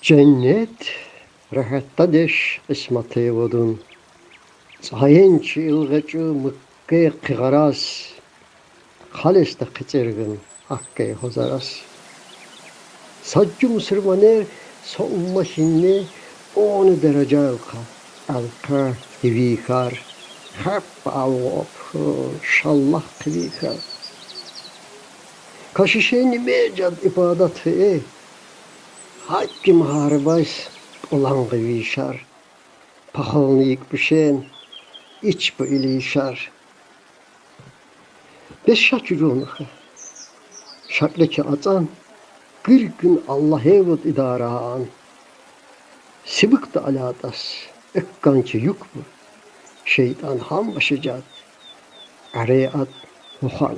Cennet rahatta deş ismatı vodun. Sayençi ilgıcı mıkkı kıgaras. Halesta kıçırgın hakkı hozaras. Saccı Müslümanlar savunma şimdi 10 derece alka divikar. Hep avop şallah divikar. Kaşişeni mecad ibadet fe. Hakkı muharibas olan gıvişar. Pahalını yıkmışen iç bu ilişar. Beş şaçucuğunu şartlaki atan bir gün Allah evut idaraan. Sibık da alatas ekkancı yük bu. Şeytan ham başıcat. Arayat muhan.